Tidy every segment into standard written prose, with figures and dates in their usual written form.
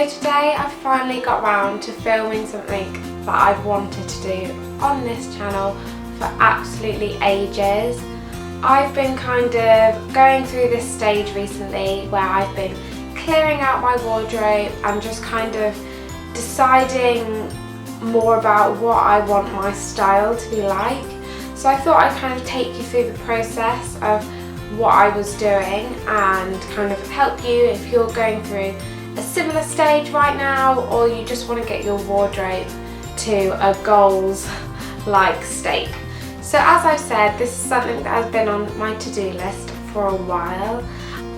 So today I finally got round to filming something that I've wanted to do on this channel for absolutely ages. I've been kind of going through this stage recently where I've been clearing out my wardrobe and just kind of deciding more about what I want my style to be like. So I thought I'd kind of take you through the process of what I was doing and kind of help you if you're going through a similar stage right now, or you just want to get your wardrobe to a goals-like state. So as I've said, this is something that has been on my to-do list for a while.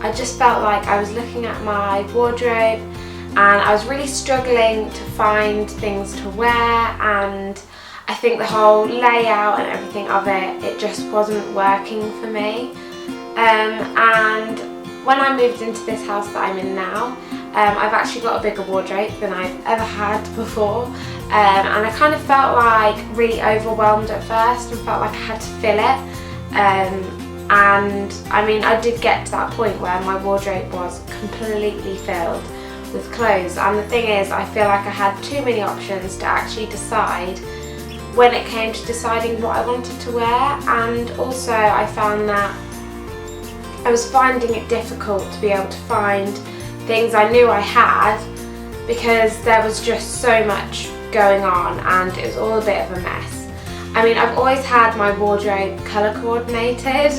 I just felt like I was looking at my wardrobe and I was really struggling to find things to wear, and I think the whole layout and everything of it just wasn't working for me. And when I moved into this house that I'm in now, I've actually got a bigger wardrobe than I've ever had before, and I kind of felt like really overwhelmed at first and felt like I had to fill it. And I mean, I did get to that point where my wardrobe was completely filled with clothes, and the thing is, I feel like I had too many options to actually decide when it came to deciding what I wanted to wear. And also I found that I was finding it difficult to be able to find things I knew I had, because there was just so much going on and it was all a bit of a mess. I mean, I've always had my wardrobe colour coordinated,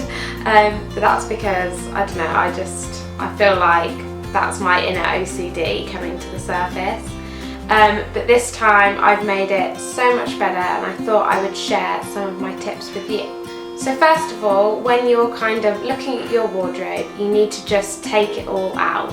but that's because, I don't know, I feel like that's my inner OCD coming to the surface. But this time I've made it so much better, and I thought I would share some of my tips with you. So first of all, when you're kind of looking at your wardrobe, you need to just take it all out.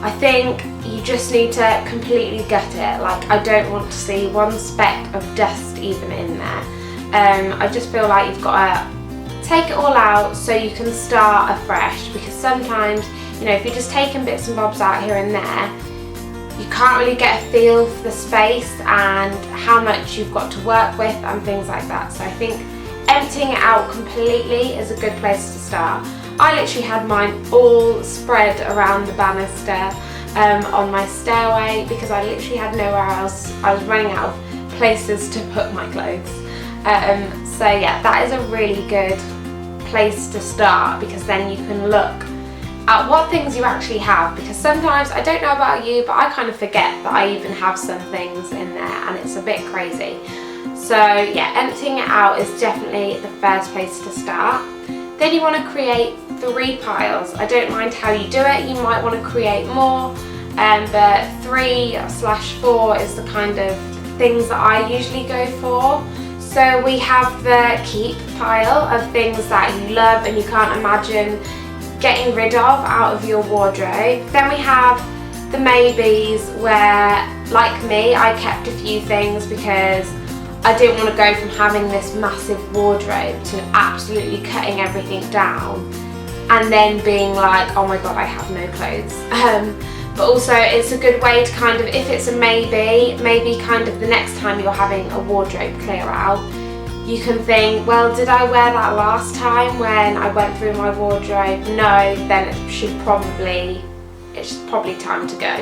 I think you just need to completely gut it. Like, I don't want to see one speck of dust even in there. I just feel like you've got to take it all out so you can start afresh, because sometimes, you know, if you're just taking bits and bobs out here and there, you can't really get a feel for the space and how much you've got to work with and things like that. So I think emptying it out completely is a good place to start. I literally had mine all spread around the banister on my stairway, because I literally had nowhere else. I was running out of places to put my clothes. So yeah, that is a really good place to start, because then you can look at what things you actually have, because sometimes, I don't know about you, but I kind of forget that I even have some things in there, and it's a bit crazy. So yeah, emptying it out is definitely the first place to start. Then you want to create 3 piles. I don't mind how you do it, you might want to create more, but 3/4 is the kind of things that I usually go for. So we have the keep pile of things that you love and you can't imagine getting rid of out of your wardrobe. Then we have the maybes, where, like me, I kept a few things because I didn't want to go from having this massive wardrobe to absolutely cutting everything down and then being like, oh my god, I have no clothes. But also it's a good way to kind of, if it's a maybe kind of the next time you're having a wardrobe clear out, you can think, well, did I wear that last time when I went through my wardrobe? No, then it's probably time to go.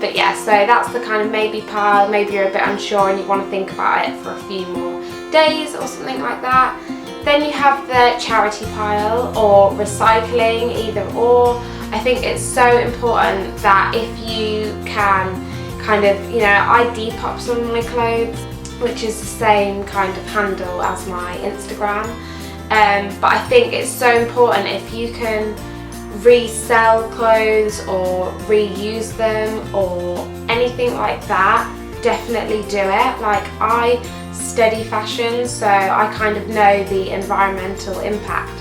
But yeah, so that's the kind of maybe pile. Maybe you're a bit unsure and you want to think about it for a few more days or something like that. Then you have the charity pile or recycling, either or. I think it's so important that if you can kind of, you know, I Depop some of my clothes, which is the same kind of handle as my Instagram. But I think it's so important if you can resell clothes or reuse them or anything like that, definitely do it. Like, I study fashion, so I kind of know the environmental impact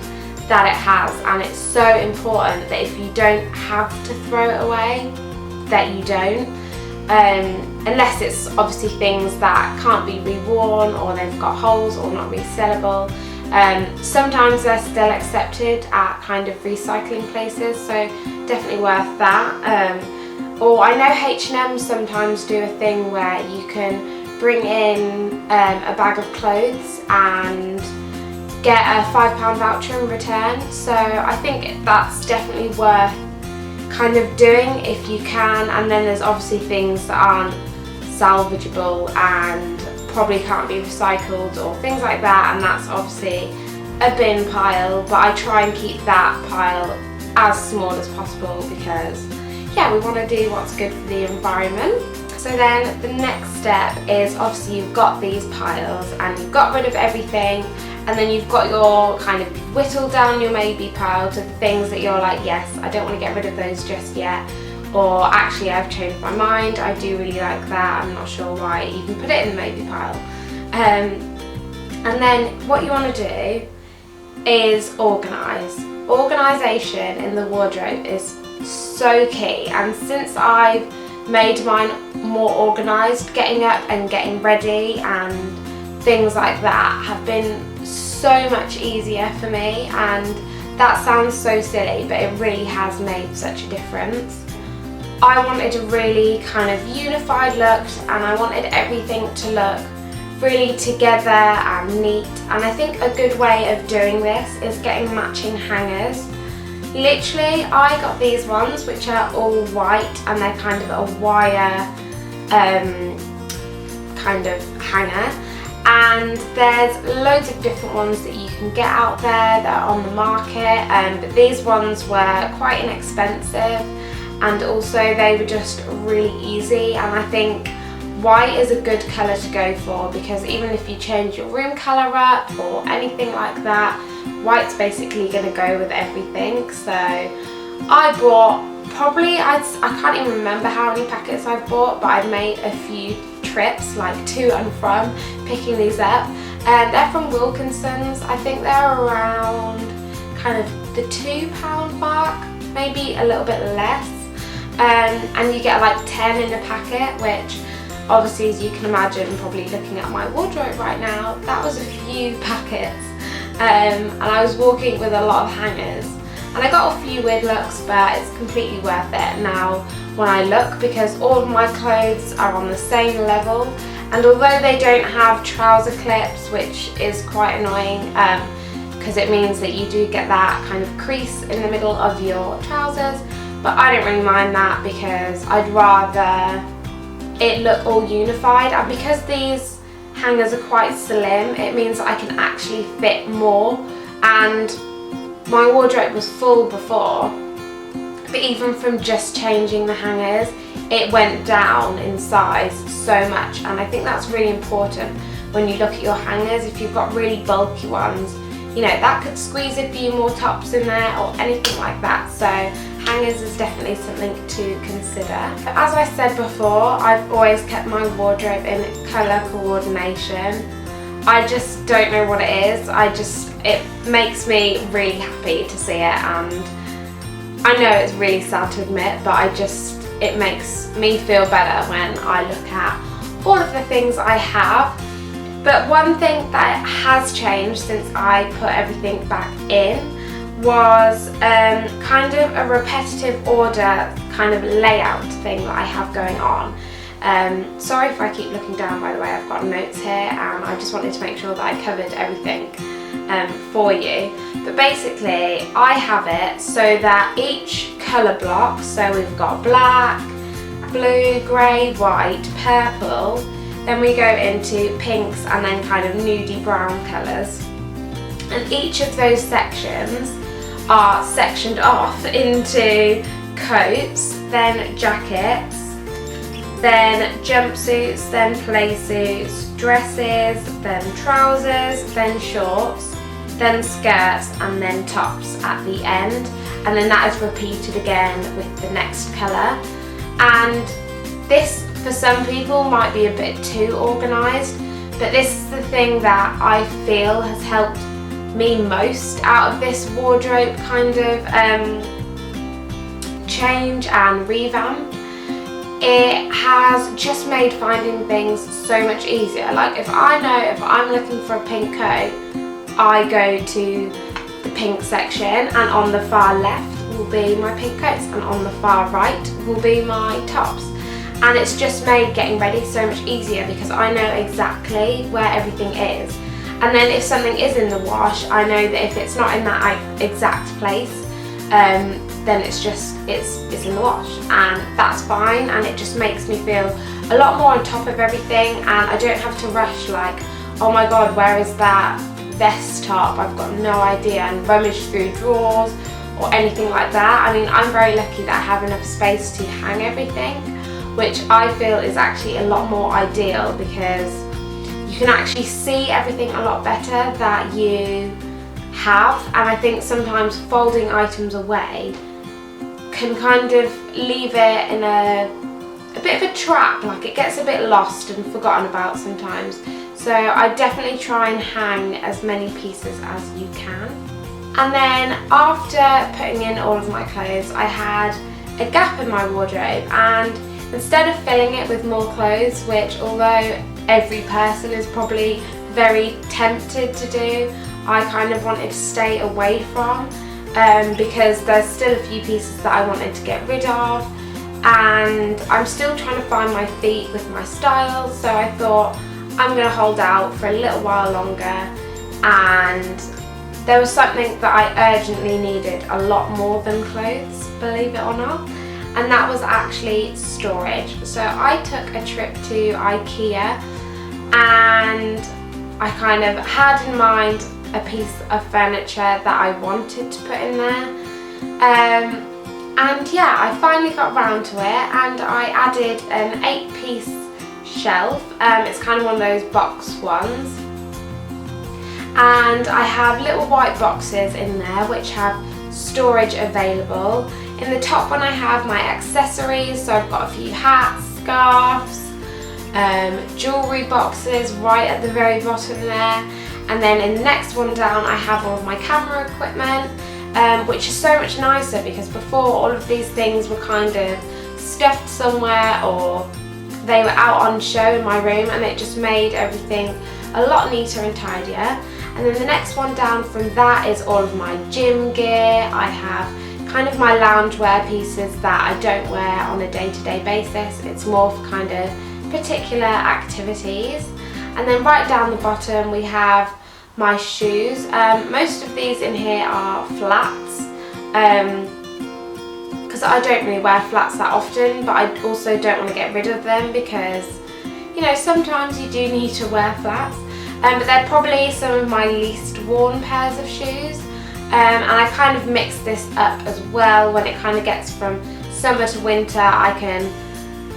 that it has, and it's so important that if you don't have to throw it away, that you don't, unless it's obviously things that can't be reworn or they've got holes or not resellable. Sometimes they're still accepted at kind of recycling places, so definitely worth that. Or I know H&M sometimes do a thing where you can bring in a bag of clothes and get a £5 voucher in return, so I think that's definitely worth kind of doing if you can, and then there's obviously things that aren't salvageable and probably can't be recycled or things like that, and that's obviously a bin pile, but I try and keep that pile as small as possible because yeah, we want to do what's good for the environment. So then the next step is obviously you've got these piles and you've got rid of everything, and then you've got your kind of whittled down your maybe pile to the things that you're like, yes, I don't want to get rid of those just yet, or actually I've changed my mind, I do really like that, I'm not sure why, you can put it in the maybe pile. And then what you want to do is organise. Organisation in the wardrobe is so key, and since I've made mine more organised, getting up and getting ready and things like that have been so much easier for me, and that sounds so silly but it really has made such a difference. I wanted a really kind of unified look, and I wanted everything to look really together and neat, and I think a good way of doing this is getting matching hangers. Literally, I got these ones which are all white and they're kind of a wire kind of hanger, and there's loads of different ones that you can get out there that are on the market, but these ones were quite inexpensive, and also they were just really easy, and I think white is a good colour to go for because even if you change your room colour up or anything like that, white's basically going to go with everything. So I bought probably, I can't even remember how many packets I've bought, but I've made a few trips like to and from picking these up, and they're from Wilkinson's. I think they're around kind of the £2 mark, maybe a little bit less, and you get like 10 in a packet, which obviously, as you can imagine, probably looking at my wardrobe right now, that was a few packets, and I was walking with a lot of hangers, and I got a few weird looks, but it's completely worth it now when I look, because all of my clothes are on the same level, and although they don't have trouser clips, which is quite annoying because it means that you do get that kind of crease in the middle of your trousers, but I don't really mind that because I'd rather it look all unified, and because these hangers are quite slim, it means that I can actually fit more, and my wardrobe was full before, but even from just changing the hangers it went down in size so much, and I think that's really important when you look at your hangers. If you've got really bulky ones, you know, that could squeeze a few more tops in there or anything like that, so hangers is definitely something to consider. As I said before, I've always kept my wardrobe in colour coordination. I just don't know what it is, it makes me really happy to see it, and I know it's really sad to admit, but it makes me feel better when I look at all of the things I have. But one thing that has changed since I put everything back in was kind of a repetitive order kind of layout thing that I have going on. Sorry if I keep looking down, by the way, I've got notes here and I just wanted to make sure that I covered everything for you. But basically I have it so that each colour block, so we've got black, blue, grey, white, purple, then we go into pinks and then kind of nudie brown colours. And each of those sections are sectioned off into coats, then jackets, then jumpsuits, then play suits, dresses, then trousers, then shorts, then skirts, and then tops at the end. And then that is repeated again with the next colour. And this, for some people, might be a bit too organised, but this is the thing that I feel has helped me most out of this wardrobe kind of change and revamp. It has just made finding things so much easier. Like if I'm looking for a pink coat, I go to the pink section, and on the far left will be my pink coats and on the far right will be my tops. And it's just made getting ready so much easier because I know exactly where everything is. And then if something is in the wash, I know that if it's not in that exact place, then it's in the wash, and that's fine, and it just makes me feel a lot more on top of everything, and I don't have to rush like, oh my god, where is that vest top? I've got no idea, and rummage through drawers or anything like that. I mean, I'm very lucky that I have enough space to hang everything, which I feel is actually a lot more ideal, because you can actually see everything a lot better that you have. And I think sometimes folding items away can kind of leave it in a bit of a trap, like it gets a bit lost and forgotten about sometimes. So I definitely try and hang as many pieces as you can. And then after putting in all of my clothes, I had a gap in my wardrobe, and instead of filling it with more clothes, which although every person is probably very tempted to do, I kind of wanted to stay away from, because there's still a few pieces that I wanted to get rid of, and I'm still trying to find my feet with my style, so I thought I'm going to hold out for a little while longer. And there was something that I urgently needed a lot more than clothes, believe it or not, and that was actually storage. So I took a trip to IKEA, and I kind of had in mind a piece of furniture that I wanted to put in there, and yeah, I finally got round to it, and I added an 8-piece shelf. It's kind of one of those box ones, and I have little white boxes in there which have storage available. In the top one I have my accessories, so I've got a few hats, scarves, jewellery boxes right at the very bottom there, and then in the next one down I have all of my camera equipment, which is so much nicer, because before all of these things were kind of stuffed somewhere, or they were out on show in my room, and it just made everything a lot neater and tidier. And then the next one down from that is all of my gym gear. I have kind of my loungewear pieces that I don't wear on a day-to-day basis. It's more for kind of particular activities. And then right down the bottom we have my shoes. Most of these in here are flats, because I don't really wear flats that often, but I also don't want to get rid of them, because you know, sometimes you do need to wear flats. But they're probably some of my least worn pairs of shoes, and I kind of mix this up as well. When it kind of gets from summer to winter, I can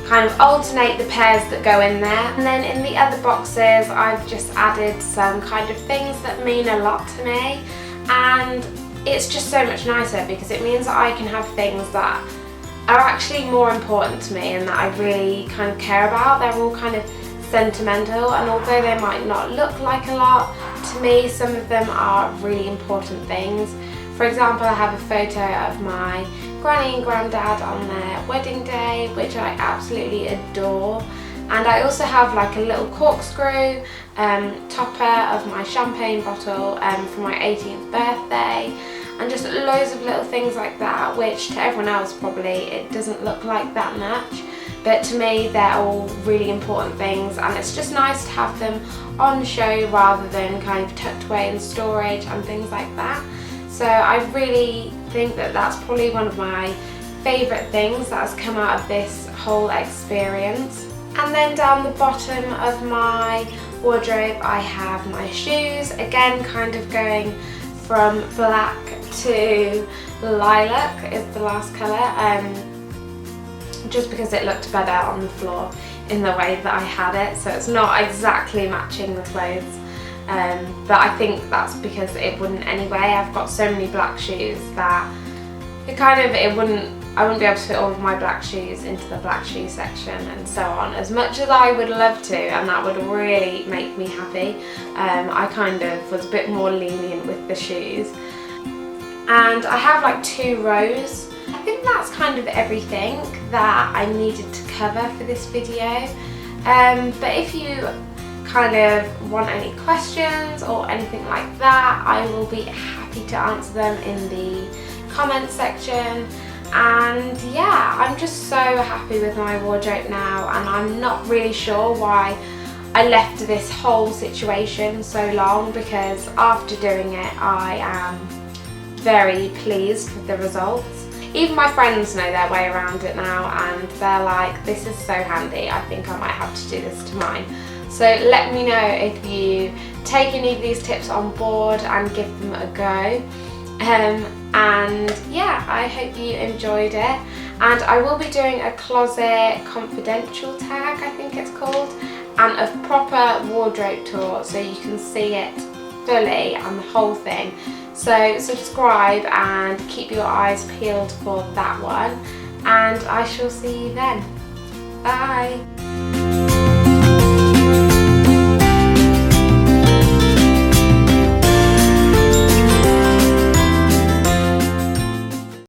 kind of alternate the pairs that go in there. And then in the other boxes I've just added some kind of things that mean a lot to me, and it's just so much nicer because it means that I can have things that are actually more important to me and that I really kind of care about. They're all kind of sentimental, and although they might not look like a lot, to me some of them are really important things. For example, I have a photo of my granny and granddad on their wedding day, which I absolutely adore. And I also have like a little corkscrew topper of my champagne bottle for my 18th birthday, and just loads of little things like that, which to everyone else probably it doesn't look like that much, but to me they're all really important things, and it's just nice to have them on show rather than kind of tucked away in storage and things like that. So I really think that that's probably one of my favourite things that has come out of this whole experience. And then down the bottom of my wardrobe I have my shoes, again kind of going from black to lilac is the last colour, just because it looked better on the floor in the way that I had it, so it's not exactly matching the clothes, but I think that's because it wouldn't anyway. I've got so many black shoes that I wouldn't be able to fit all of my black shoes into the black shoe section and so on, as much as I would love to, and that would really make me happy. I kind of was a bit more lenient with the shoes. And I have like 2 rows. I think that's kind of everything that I needed to cover for this video. But if you kind of want any questions or anything like that, I will be happy to answer them in the comments section. And yeah, I'm just so happy with my wardrobe now, and I'm not really sure why I left this whole situation so long, because after doing it I am very pleased with the results. Even my friends know their way around it now, and they're like, this is so handy, I think I might have to do this to mine. So let me know if you take any of these tips on board and give them a go. And yeah, I hope you enjoyed it. And I will be doing a closet confidential tag, I think it's called, and a proper wardrobe tour so you can see it fully and the whole thing. So subscribe and keep your eyes peeled for that one, and I shall see you then. Bye!